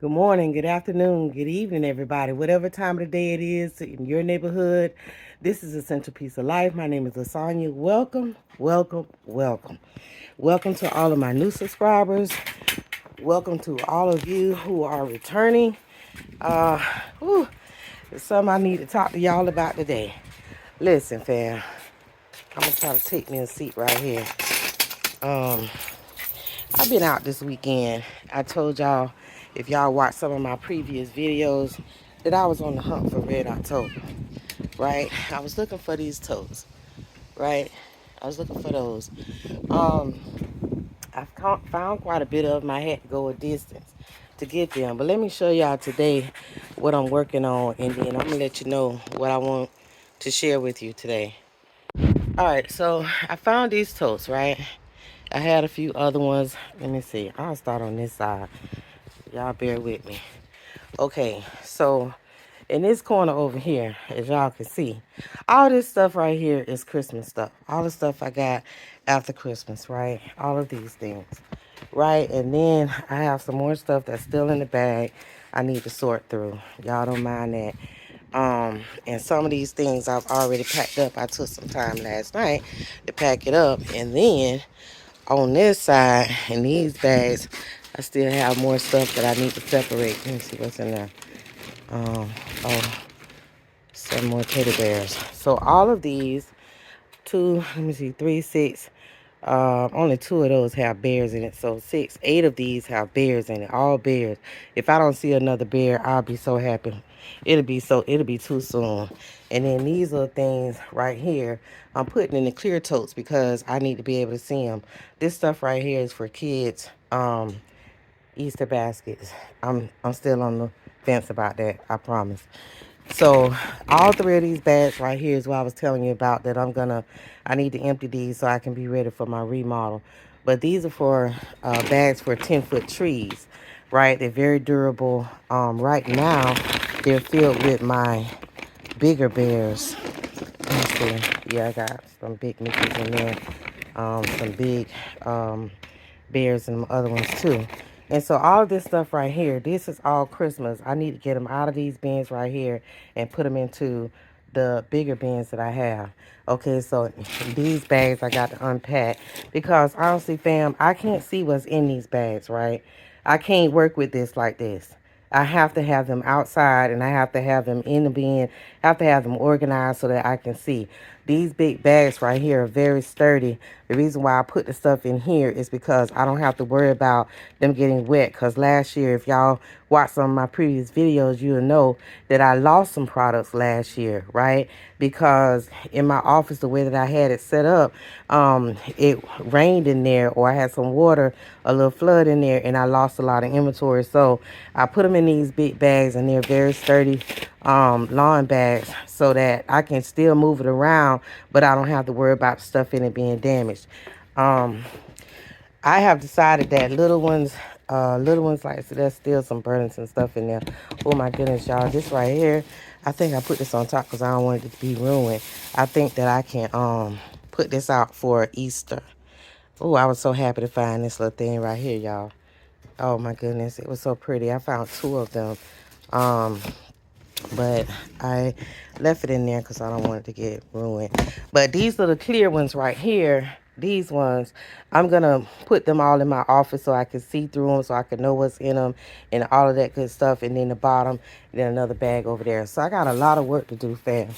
Good morning, good afternoon, good evening, everybody. Whatever time of the day it is in your neighborhood, this is Essential Piece of Life. My name is LaSonya. Welcome, welcome, welcome. Welcome to all of my new subscribers. Welcome to all of you who are returning. Uh, whew, there's something I need to talk to y'all about today. Listen, fam, I'm gonna try to take me a seat right here. Um, I've been out this weekend. I told y'all, if y'all watched some of my previous videos, that I was on the hunt for Red October, right? I was looking for these totes, right? I was looking for those. Um, I've found quite a bit of them. I had to go a distance to get them. But let me show y'all today what I'm working on, and then I'm going to let you know what I want to share with you today. All right, so I found these totes, right? I had a few other ones. Let me see. I'll start on this side. Y'all bear with me. Okay, so in this corner over here, as y'all can see, all this stuff right here is Christmas stuff. All the stuff I got after Christmas, right? All of these things, right? And then I have some more stuff that's still in the bag I need to sort through. Y'all don't mind that. And some of these things I've already packed up. I took some time last night to pack it up. And then on this side, in these bags, I still have more stuff that I need to separate. Let me see what's in there. Um, oh, some more teddy bears. So all of these, let me see, 3, 6. Only 2 of those have bears in it. So 6, 8 of these have bears in it. All bears. If I don't see another bear, I'll be so happy. It'll be too soon. And then these little things right here, I'm putting in the clear totes because I need to be able to see them. This stuff right here is for kids. Easter baskets. I'm still on the fence about that. I promise. So all 3 of these bags right here is what I was telling you about that I need to empty these so I can be ready for my remodel. But these are for bags for 10-foot trees, right? They're very durable. Right now, they're filled with my bigger bears. Let me see. Yeah, I got some big Mickeys in there. Some big bears and other ones too. And so all of this stuff right here, this is all Christmas. I need to get them out of these bins right here and put them into the bigger bins that I have. Okay, so these bags I got to unpack because honestly, fam, I can't see what's in these bags, right? I can't work with this like this. I have to have them outside and I have to have them in the bin. I have to have them organized so that I can see. These big bags right here are very sturdy. The reason why I put the stuff in here is because I don't have to worry about them getting wet. Because last year, if y'all watched some of my previous videos, you'll know that I lost some products last year, right? Because in my office, the way that I had it set up, it rained in there or I had some water, a little flood in there, and I lost a lot of inventory. So I put them in these big bags, and they're very sturdy lawn bags so that I can still move it around, but I don't have to worry about stuff in it being damaged. Um, I have decided that little ones like, so there's still some burnings and stuff in there. Oh my goodness, y'all, this right here, I think I put this on top because I don't want it to be ruined. I think that I can put this out for Easter. Oh, I was so happy to find this little thing right here, y'all. Oh my goodness, it was so pretty. I found 2 of them. Um, but I left it in there because I don't want it to get ruined. But these little clear ones right here, these ones, I'm going to put them all in my office so I can see through them, so I can know what's in them and all of that good stuff. And then the bottom, and then another bag over there. So I got a lot of work to do, fam.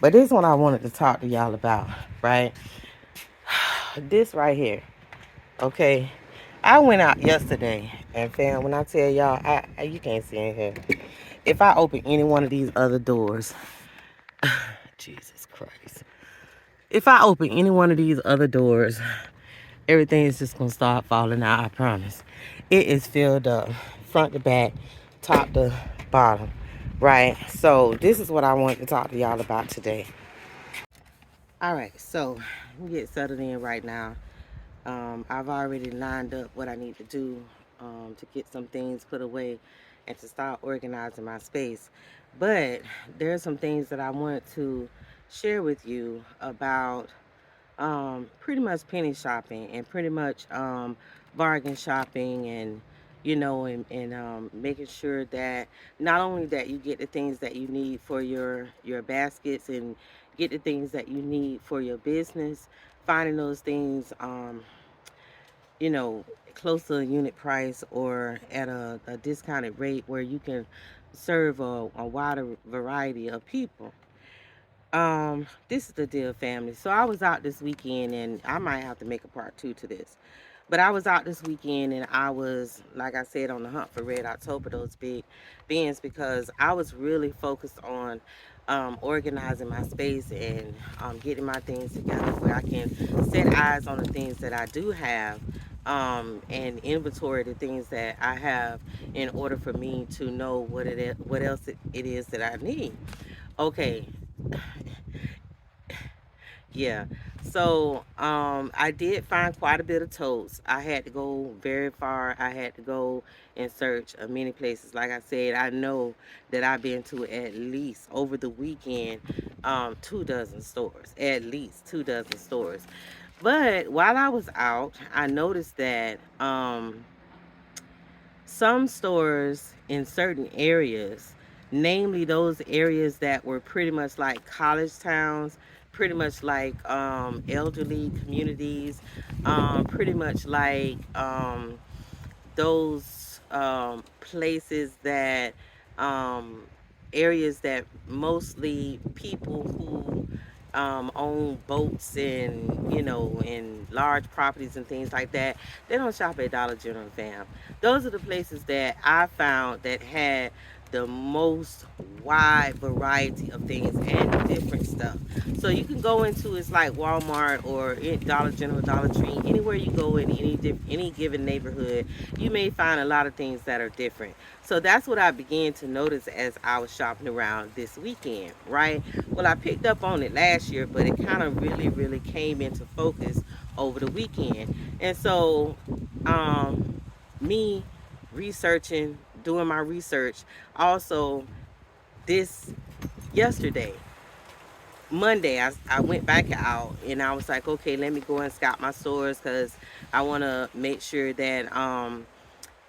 But this one I wanted to talk to y'all about, right? This right here, okay? I went out yesterday, and fam, when I tell y'all, you can't see in here. If I open any one of these other doors, Jesus Christ. If I open any one of these other doors, everything is just going to start falling out, I promise. It is filled up, front to back, top to bottom, right? So this is what I wanted to talk to y'all about today. All right, so we get settled in right now. I've already lined up what I need to do to get some things put away and to start organizing my space. But there are some things that I want to share with you about pretty much penny shopping and pretty much bargain shopping and and making sure that not only that you get the things that you need for your baskets and get the things that you need for your business, finding those things, you know, close to a unit price or at a discounted rate where you can serve a wider variety of people. This is the deal, family. So I was out this weekend, and I might have to make a part two to this. But I was out this weekend, and I was, like I said, on the hunt for Red October, those big bins, because I was really focused on organizing my space and getting my things together where I can set eyes on the things that I do have, and inventory the things that I have in order for me to know what else it is that I need. Okay, yeah. So, I did find quite a bit of totes. I had to go very far. I had to go and search many places. Like I said, I know that I've been to at least over the weekend, 2 dozen stores, at least 2 dozen stores. But while I was out, I noticed that, some stores in certain areas, namely those areas that were pretty much like college towns, pretty much like elderly communities, pretty much like those places that um, areas that mostly people who own boats and and large properties and things like that, they don't shop at Dollar General, fam. Those are the places that I found that had the most wide variety of things and different stuff. So you can go into, it's like Walmart or Dollar General, Dollar Tree, anywhere you go in any given neighborhood, you may find a lot of things that are different. So that's what I began to notice as I was shopping around this weekend, right? Well, I picked up on it last year, but it kind of really, really came into focus over the weekend. And so, me researching, doing my research, also this yesterday, Monday, I went back out and I was like, okay, let me go and scout my stores because I want to make sure that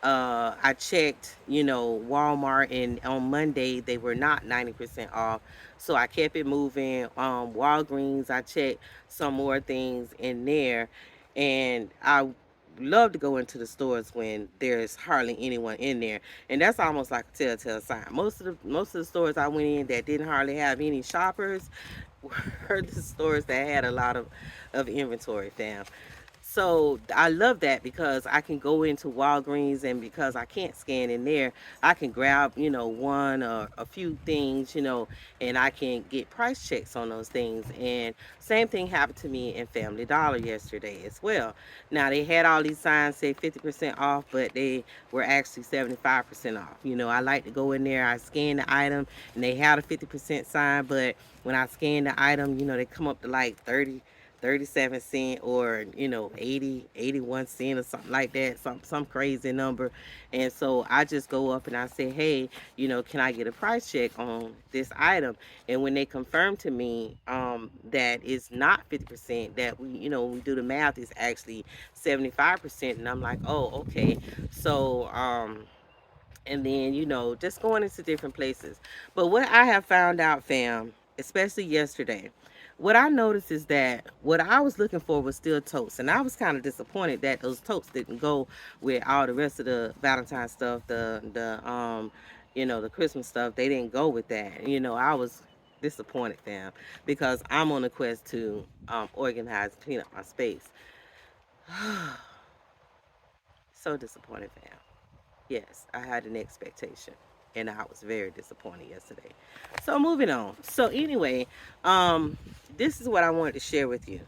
I checked, Walmart, and on Monday they were not 90% off. So I kept it moving. Walgreens, I checked some more things in there. And I love to go into the stores when there's hardly anyone in there. And that's almost like a telltale sign. Most of the stores I went in that didn't hardly have any shoppers were the stores that had a lot of inventory, fam. So I love that because I can go into Walgreens, and because I can't scan in there, I can grab, one or a few things, and I can get price checks on those things. And same thing happened to me in Family Dollar yesterday as well. Now they had all these signs say 50% off, but they were actually 75% off. I like to go in there, I scan the item, and they had a 50% sign, but when I scan the item, they come up to like 37 cent, or 80, 81 cent, or something like that, some crazy number. And so I just go up and I say, hey, can I get a price check on this item? And when they confirm to me that it's not 50%, that when we do the math, it's actually 75%, and I'm like, oh, okay. So and then just going into different places. But what I have found out, fam, especially yesterday, what I noticed is that what I was looking for was still totes, and I was kind of disappointed that those totes didn't go with all the rest of the Valentine stuff, the Christmas stuff. They didn't go with that. I was disappointed, fam, because I'm on a quest to organize, clean up my space. So disappointed, fam. Yes, I had an expectation, and I was very disappointed yesterday. So moving on. So anyway, this is what I wanted to share with you.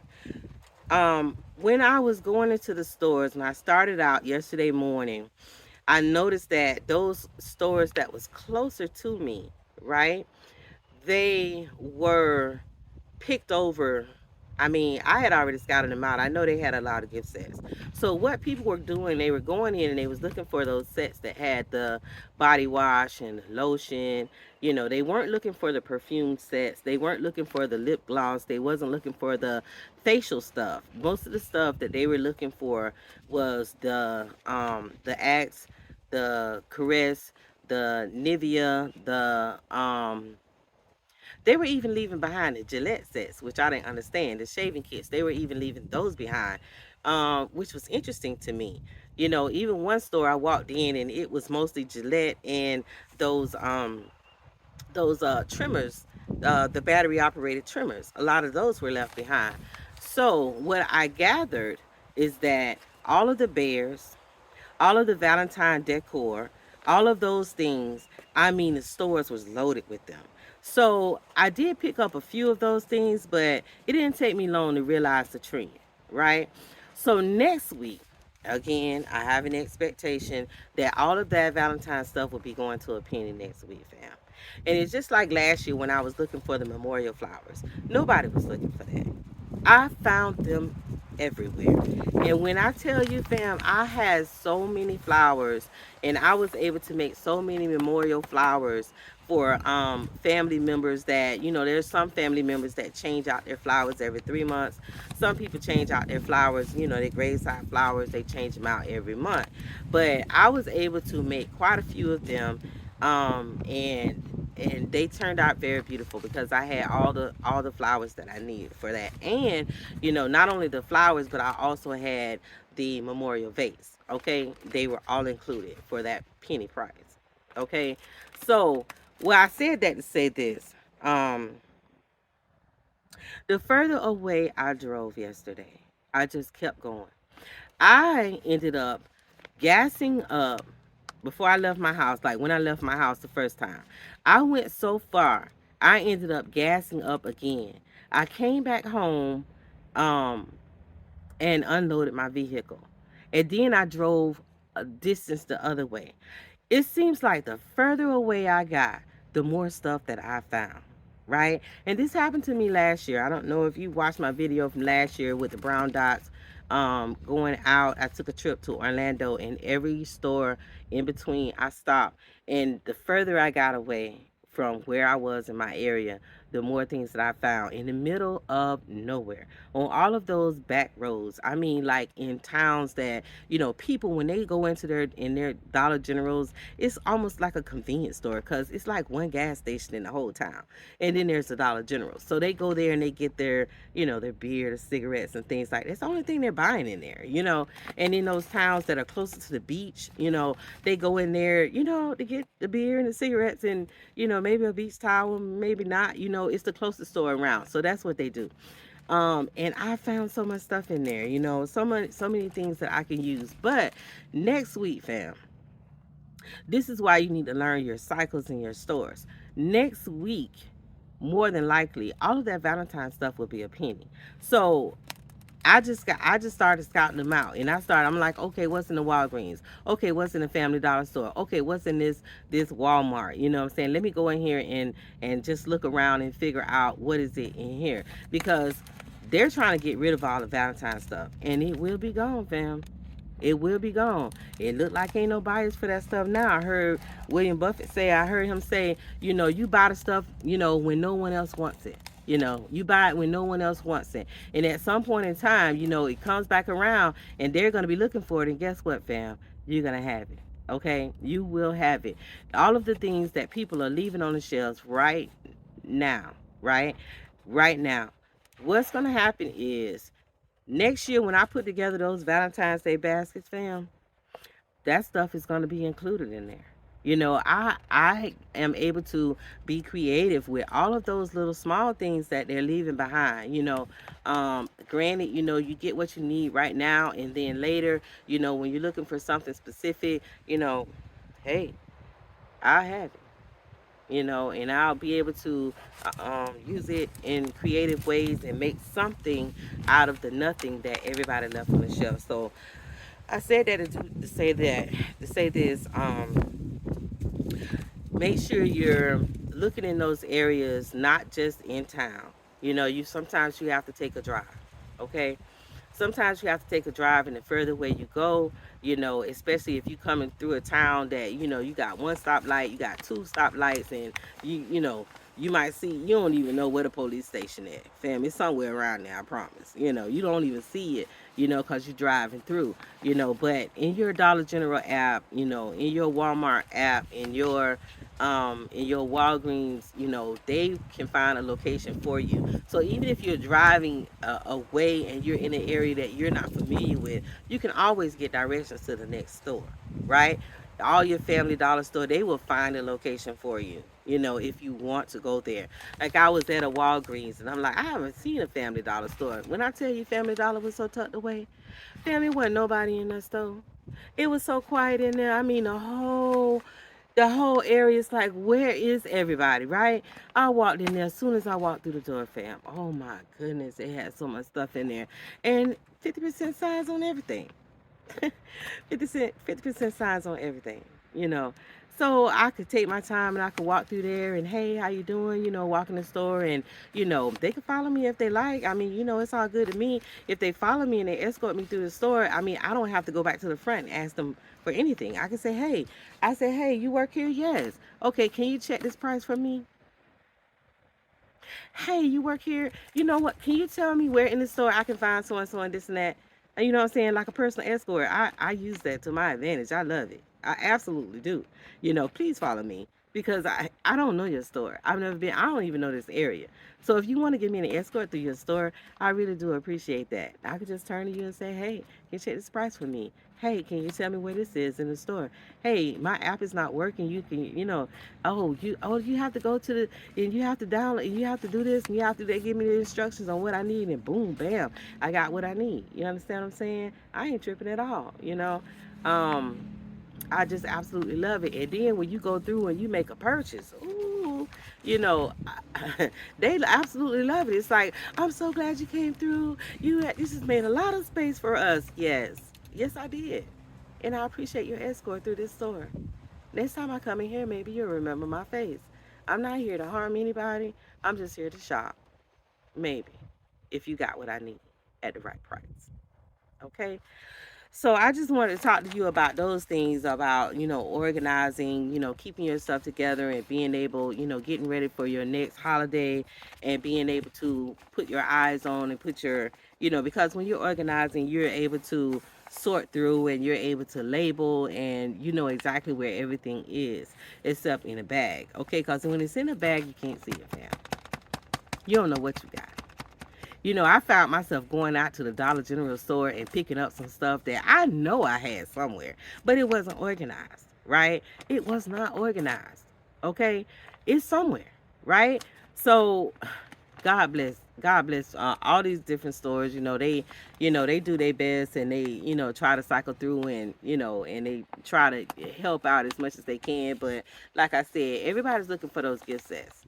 When I was going into the stores, when I started out yesterday morning, I noticed that those stores that was closer to me, right, they were picked over. I mean, I had already scouted them out. I know they had a lot of gift sets. So what people were doing, they were going in and they was looking for those sets that had the body wash and lotion. They weren't looking for the perfume sets. They weren't looking for the lip gloss. They wasn't looking for the facial stuff. Most of the stuff that they were looking for was the Axe the Caress, the Nivea, they were even leaving behind the Gillette sets, which I didn't understand. The shaving kits, they were even leaving those behind, which was interesting to me. You know, even one store I walked in and it was mostly Gillette and those trimmers, the battery operated trimmers. A lot of those were left behind. So what I gathered is that all of the bears, all of the Valentine decor, all of those things, I mean, the stores was loaded with them. So I did pick up a few of those things, but it didn't take me long to realize the trend, right? So next week, again, I have an expectation that all of that Valentine stuff will be going to a penny next week, fam. And it's just like last year when I was looking for the memorial flowers. Nobody was looking for that. I found them everywhere. And when I tell you, fam, I had so many flowers and I was able to make so many memorial flowers for family members that, you know, there's some family members that change out their flowers every 3 months. Some people change out their flowers, you know, their graveside flowers, they change them out every month. But I was able to make quite a few of them, and they turned out very beautiful because I had all the flowers that I needed for that. And you know, not only the flowers, but I also had the memorial vase. Okay, they were all included for that penny price. Okay, so well, I said that to say this. The further away I drove yesterday, I just kept going. I ended up gassing up before I left my house, like when I left my house the first time. I went so far, I ended up gassing up again. I came back home um, and unloaded my vehicle. And then I drove a distance the other way. It seems like the further away I got, the more stuff that I found, right? And this happened to me last year. I don't know if you watched my video from last year with the brown dots, going out. I took a trip to Orlando, and every store in between I stopped. And the further I got away from where I was in my area, the more things that I found in the middle of nowhere on all of those back roads. I mean, like in towns that, you know, people when they go into their Dollar Generals, it's almost like a convenience store because it's like one gas station in the whole town, and then there's the Dollar General. So they go there and they get their, you know, their beer, their cigarettes, and things like that. It's the only thing they're buying in there, you know. And in those towns that are closer to the beach, you know, they go in there, you know, to get the beer and the cigarettes and, you know, maybe a beach towel, maybe not. You know, it's the closest store around, so that's what they do. And I found so much stuff in there, you know, so many things that I can use. But next week, fam, this is why you need to learn your cycles in your stores. Next week, more than likely, all of that Valentine stuff will be a penny. So I just started scouting them out, and I'm like, okay, what's in the Walgreens? Okay, what's in the Family Dollar store? Okay, what's in this Walmart? You know what I'm saying? Let me go in here and just look around and figure out what is it in here, because they're trying to get rid of all the Valentine stuff, and it will be gone, fam. It will be gone. It looked like ain't no buyers for that stuff now. I heard William Buffett say, I heard him say, you know, you buy the stuff, you know, when no one else wants it. You know, you buy it when no one else wants it. And at some point in time, you know, it comes back around and they're going to be looking for it. And guess what, fam? You're going to have it. Okay? You will have it. All of the things that people are leaving on the shelves right now, right? Right now. What's going to happen is next year when I put together those Valentine's Day baskets, fam, that stuff is going to be included in there. You know, I am able to be creative with all of those little small things that they're leaving behind. You know, granted, you know, you get what you need right now, and then later, you know, when you're looking for something specific, you know, hey, I have it. You know, and I'll be able to use it in creative ways and make something out of the nothing that everybody left on the shelf. So I said that to say that, to say this. Make sure you're looking in those areas, not just in town. You know, you sometimes you have to take a drive. Okay, sometimes you have to take a drive, and the further away you go, you know, especially if you coming through a town that, you know, you got one stoplight, you got two stoplights, and you know, You might see, you don't even know where the police station at, fam. It's somewhere around there, I promise. You don't even see it, because you're driving through, but in your Dollar General app, in your Walmart app, in your Walgreens, they can find a location for you. So even if you're driving away and you're in an area that you're not familiar with, you can always get directions to the next store, right? All your Family Dollar store, they will find a location for you, if you want to go there. Like I was at a Walgreens and I'm like, I haven't seen a Family Dollar store. When I tell you Family Dollar was so tucked away, family, wasn't nobody in that store. It was so quiet in there. I mean, the whole area is like, where is everybody, right? I walked in there as soon as I walked through the door, fam. Oh my goodness, it had so much stuff in there. And 50% size on everything. 50% signs on everything, you know. So I could take my time and I could walk through there and, hey, how you doing? Walk in the store and, they can follow me if they like. I mean, it's all good to me. If they follow me and they escort me through the store, I mean, I don't have to go back to the front and ask them for anything. I can say, hey, you work here? Yes. Okay, can you check this price for me? Hey, you work here? You know what? Can you tell me where in the store I can find so and so and this and that? And you know what I'm saying? Like a personal escort. I use that to my advantage. I love it. I absolutely do. Please follow me because I don't know your store. I've never been, I don't even know this area. So if you want to give me an escort through your store, I really do appreciate that. I could just turn to you and say, hey, can you check this price for me? Hey, can you tell me where this is in the store? Hey, my app is not working. You can, you have to go to the, and you have to download, and you have to do this, and you have to, they give me the instructions on what I need, and boom, bam, I got what I need. You understand what I'm saying? I ain't tripping at all. Um, I just absolutely love it. And then when you go through and you make a purchase, ooh, you know, they absolutely love it. It's like, I'm so glad you came through. This has made a lot of space for us. Yes, yes, I did. And I appreciate your escort through this store. Next time I come in here, maybe you'll remember my face. I'm not here to harm anybody. I'm just here to shop. Maybe. If you got what I need at the right price. Okay? So I just wanted to talk to you about those things, about, organizing, keeping your stuff together and being able, getting ready for your next holiday and being able to put your eyes on and put your, because when you're organizing, you're able to sort through and you're able to label and you know exactly where everything is except in a bag. Okay, because when it's in a bag, you can't see it, fam. You don't know what you got. I found myself going out to the Dollar General store and picking up some stuff that I know I had somewhere, but it wasn't organized, right? It was not organized, okay? It's somewhere, right? So, God bless all these different stores. They do their best and they, try to cycle through and they try to help out as much as they can. But like I said, everybody's looking for those gift sets.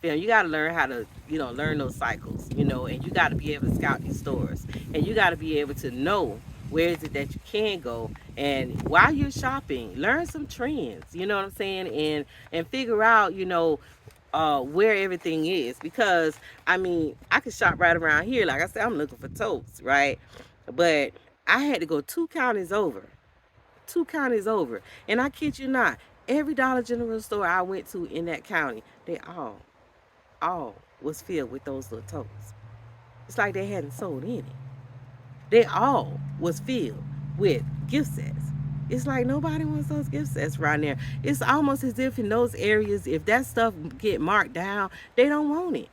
You got to learn how to, learn those cycles, and you got to be able to scout these stores. And you got to be able to know where is it that you can go. And while you're shopping, learn some trends, you know what I'm saying? And figure out, where everything is. Because, I mean, I could shop right around here. Like I said, I'm looking for totes, right? But I had to go 2 counties over. 2 counties over. And I kid you not, every Dollar General store I went to in that county, they all was filled with those little totes. It's like they hadn't sold any. They all was filled with gift sets. It's like nobody wants those gift sets right there. It's almost as if in those areas, if that stuff get marked down, they don't want it.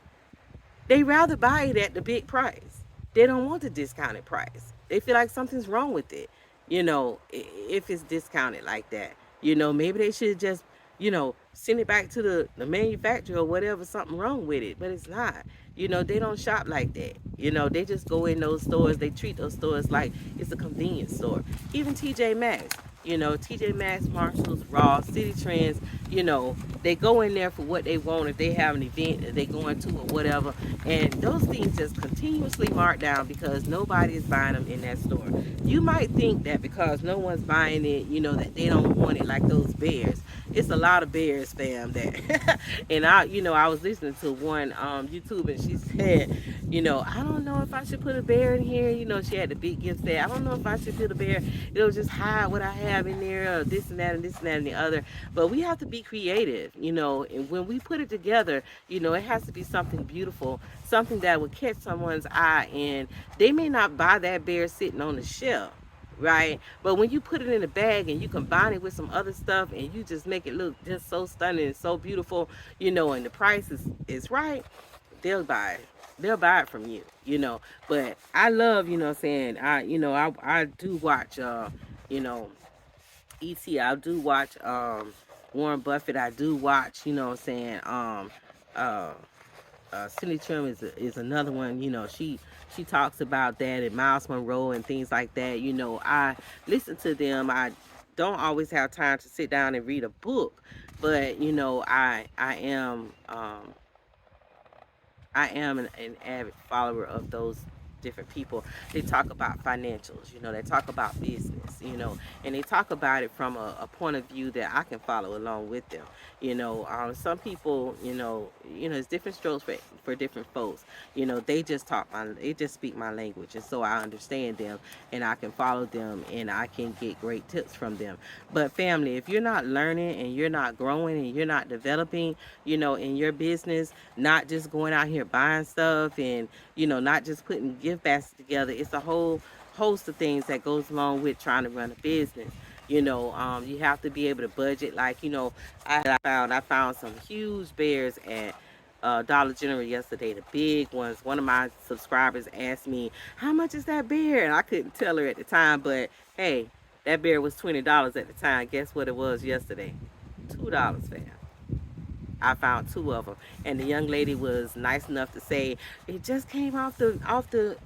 They rather buy it at the big price. They don't want the discounted price. They feel like something's wrong with it, if it's discounted like that. Maybe they should just, send it back to the manufacturer or whatever, something wrong with it. But it's not. They don't shop like that. They just go in those stores. They treat those stores like it's a convenience store. Even TJ Maxx. TJ Maxx, Marshalls, Ross, City Trends, they go in there for what they want. If they have an event that they going to or whatever, and those things just continuously marked down because nobody is buying them in that store. You might think that because no one's buying it, that they don't want it, like those bears. it's a lot of bears, fam. That and I was listening to one YouTube, and she said, I don't know if I should put a bear in here. She had the big gift set. I don't know if I should put a bear. It'll just hide what I have in there, or this and that and this and that and the other. But we have to be creative, and when we put it together, it has to be something beautiful, something that would catch someone's eye, and they may not buy that bear sitting on the shelf, right? But when you put it in a bag and you combine it with some other stuff and you just make it look just so stunning and so beautiful, and the price is right, they'll buy it. They'll buy it from you, But I love, saying I do watch you know, ET, I do watch Warren Buffett, I do watch, uh Cindy Trim is another one. She talks about that, and Miles Monroe and things like that. I listen to them. I don't always have time to sit down and read a book, but I am an avid follower of those different people. They talk about financials, they talk about business, and they talk about it from a point of view that I can follow along with them. Some people, it's different strokes for different folks. They just speak my language, and so I understand them, and I can follow them, and I can get great tips from them. But family, if you're not learning and you're not growing and you're not developing, in your business, not just going out here buying stuff and not just putting gift baskets together. It's a whole host of things that goes along with trying to run a business. You have to be able to budget. Like, I found some huge bears at Dollar General yesterday, the big ones. One of my subscribers asked me, how much is that bear? And I couldn't tell her at the time, but hey, that bear was $20 at the time. Guess what it was yesterday? $2, fam. I found two of them, and the young lady was nice enough to say it just came off the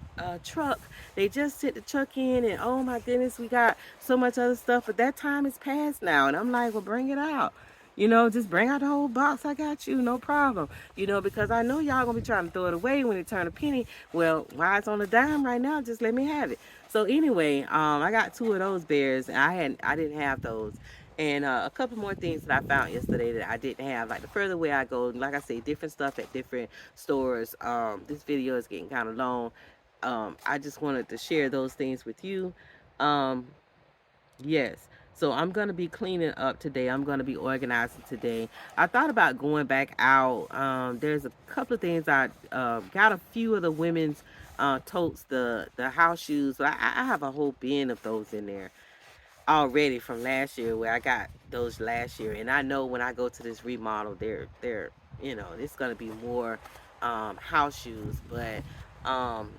truck. They just sent the truck in, and oh my goodness, we got so much other stuff, but that time is past now. And I'm like, well, bring it out. Just bring out the whole box. I got you, no problem. Because I know y'all gonna be trying to throw it away when it turn a penny. Well, why it's on a dime right now? Just let me have it. So anyway, I got two of those bears, and I didn't have those. And a couple more things that I found yesterday that I didn't have. Like the further away I go, like I say, different stuff at different stores. This video is getting kind of long. I just wanted to share those things with you. Um, yes. So I'm going to be cleaning up today. I'm going to be organizing today. I thought about going back out. There's a couple of things. I got a few of the women's totes, the house shoes. But I have a whole bin of those in there already from last year, where I got those last year. And I know when I go to this remodel, they're it's gonna be more house shoes. But um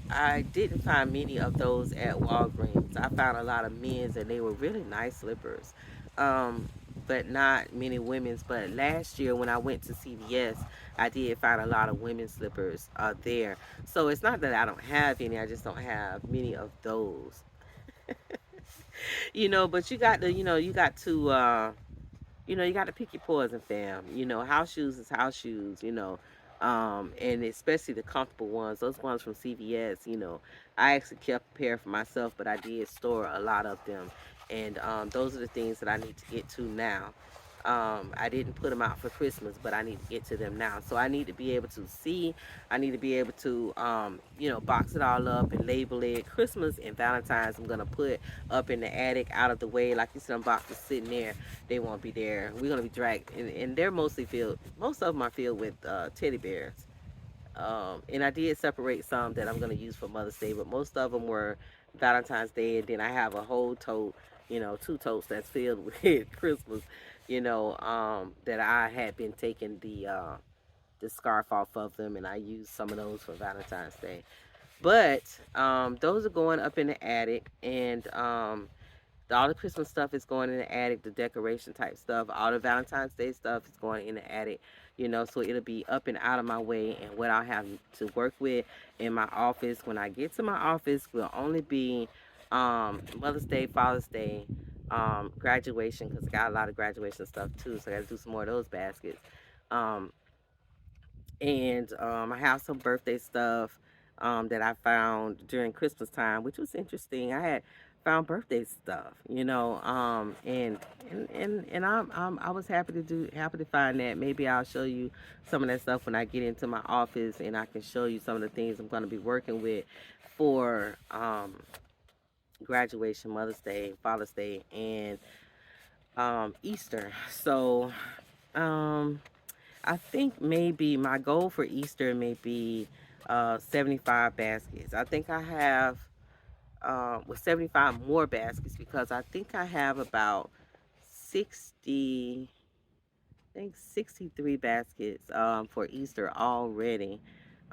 I didn't find many of those at Walgreens. I found a lot of men's, and they were really nice slippers. Um but not many women's. But last year when I went to CVS, I did find a lot of women's slippers there. So it's not that I don't have any, I just don't have many of those. But you got to pick your poison, fam. House shoes is house shoes. And especially the comfortable ones, those ones from CVS. I actually kept a pair for myself, but I did store a lot of them, and those are the things that I need to get to now. I didn't put them out for Christmas, but I need to get to them now. So I need to be able to see. I need to be able to, box it all up and label it. Christmas and Valentine's, I'm gonna put up in the attic, out of the way. Like you see, them boxes sitting there. They won't be there. We're gonna be dragged, and they're mostly filled. Most of them are filled with teddy bears. And I did separate some that I'm gonna use for Mother's Day, but most of them were Valentine's Day. And then I have a whole tote, two totes that's filled with Christmas, that I had been taking the scarf off of them, and I used some of those for Valentine's Day. But those are going up in the attic, and all the Christmas stuff is going in the attic, the decoration type stuff. All the Valentine's Day stuff is going in the attic, so it'll be up and out of my way. And what I'll have to work with in my office when I get to my office will only be Mother's Day, Father's Day, graduation, because I got a lot of graduation stuff too, so I got to do some more of those baskets. Um, and I have some birthday stuff that I found during Christmas time, which was interesting. I had found birthday stuff, and I was happy to find that. Maybe I'll show you some of that stuff when I get into my office, and I can show you some of the things I'm going to be working with for graduation, Mother's Day, Father's Day, and Easter. So um, I think maybe my goal for Easter may be 75 baskets. I think I have with 75 more baskets because I think I have about 60, I think 63 baskets for Easter already.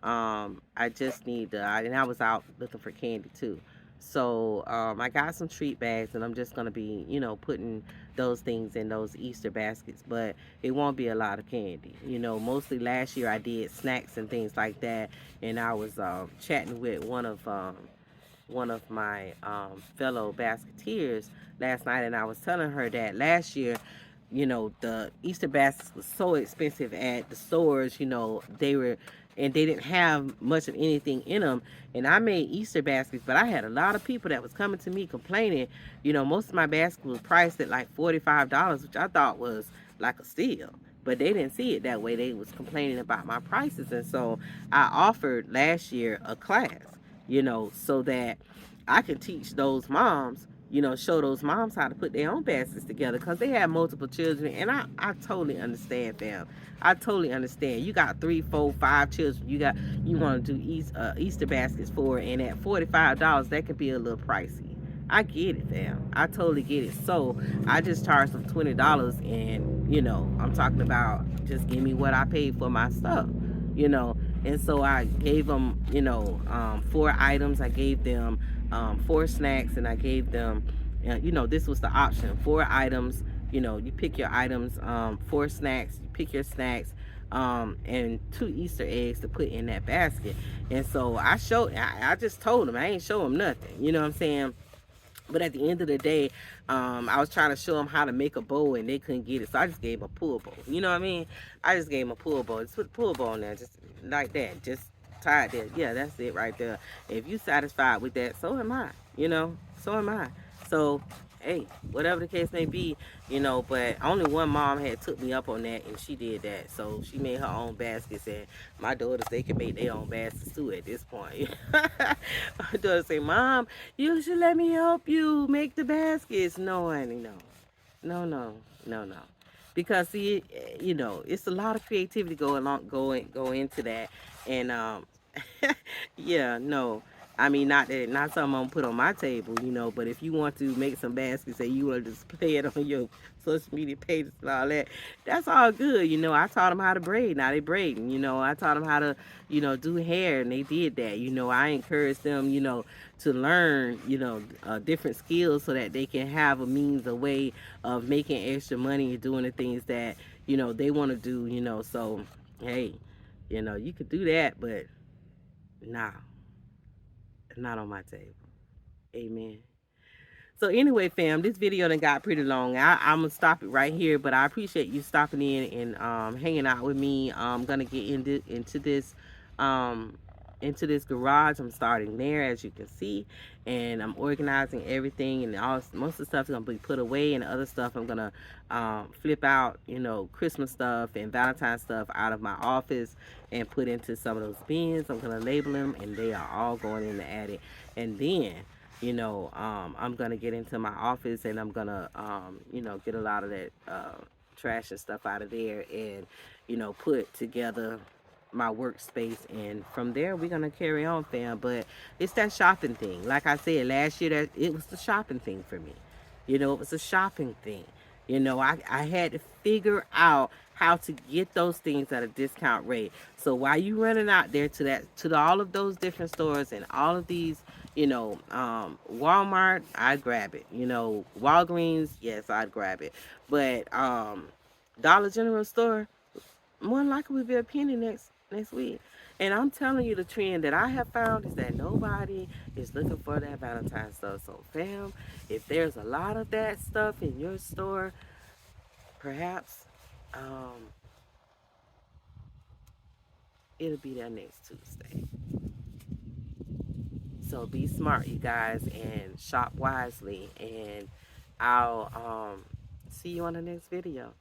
I just need to, and I was out looking for candy too. So I got some treat bags, and I'm just gonna be, putting those things in those Easter baskets. But it won't be a lot of candy. Mostly last year I did snacks and things like that, and I was chatting with one of my fellow basketeers last night, and I was telling her that last year, the Easter baskets was so expensive at the stores. And they didn't have much of anything in them. And I made Easter baskets, but I had a lot of people that was coming to me complaining. Most of my baskets was priced at like $45, which I thought was like a steal. But they didn't see it that way. They was complaining about my prices, and so I offered last year a class, so that I can teach those moms, show those moms how to put their own baskets together because they have multiple children. And I totally understand, fam. I totally understand. You got 3, 4, 5 children. You want to do Easter baskets for, and at $45, that could be a little pricey. I get it, fam. I totally get it. So I just charged them $20, and I'm talking about just give me what I paid for my stuff, you know. And so I gave them, 4 items. I gave them 4 snacks, and I gave them, this was the option: 4 items. You pick your items, 4 snacks. You pick your snacks, and 2 Easter eggs to put in that basket. And so I just told them I ain't show them nothing. You know what I'm saying? But at the end of the day, I was trying to show them how to make a bow, and they couldn't get it. So I just gave them a pull bow. You know what I mean? I just gave them a pull bow. Just put a pull bow on there, just like that. Just tie it there. Yeah, that's it right there. If you satisfied with that, so am I. So am I. So, hey, whatever the case may be, but only one mom had took me up on that, and she did that. So she made her own baskets, and my daughters, they can make their own baskets too at this point. My daughter say, Mom, you should let me help you make the baskets. No, honey, no. No, no, no, no. Because see, it's a lot of creativity go into that. And yeah, no. I mean, not something I'm gonna put on my table, but if you want to make some baskets and you want to display it on your social media pages and all that, that's all good. I taught them how to braid. Now they braiding. I taught them how to, do hair, and they did that. I encouraged them, to learn, different skills so that they can have a means, a way of making extra money and doing the things that, they want to do, So, hey, you could do that, but nah, not on my table. Amen. So anyway, fam, this video done got pretty long. I'm gonna stop it right here, but I appreciate you stopping in and hanging out with me. I'm gonna get um, into this garage. I'm starting there, as you can see, and I'm organizing everything, and most of the stuff is gonna be put away, and the other stuff I'm gonna flip out, Christmas stuff and Valentine's stuff out of my office and put into some of those bins. I'm gonna label them, and they are all going in the attic, and then I'm gonna get into my office, and I'm gonna get a lot of that trash and stuff out of there, and put together my workspace, and from there we're gonna carry on, fam. But it's that shopping thing. Like I said last year, that it was the shopping thing for me. It was a shopping thing. I had to figure out how to get those things at a discount rate. So while you running out there to all of those different stores and all of these, Walmart, I'd grab it. Walgreens, yes, I'd grab it. But Dollar General store, more than likely will be a penny next week. And I'm telling you, the trend that I have found is that nobody is looking for that Valentine's stuff. So, fam, if there's a lot of that stuff in your store, perhaps it'll be there next Tuesday. So be smart, you guys, and shop wisely. And I'll see you on the next video.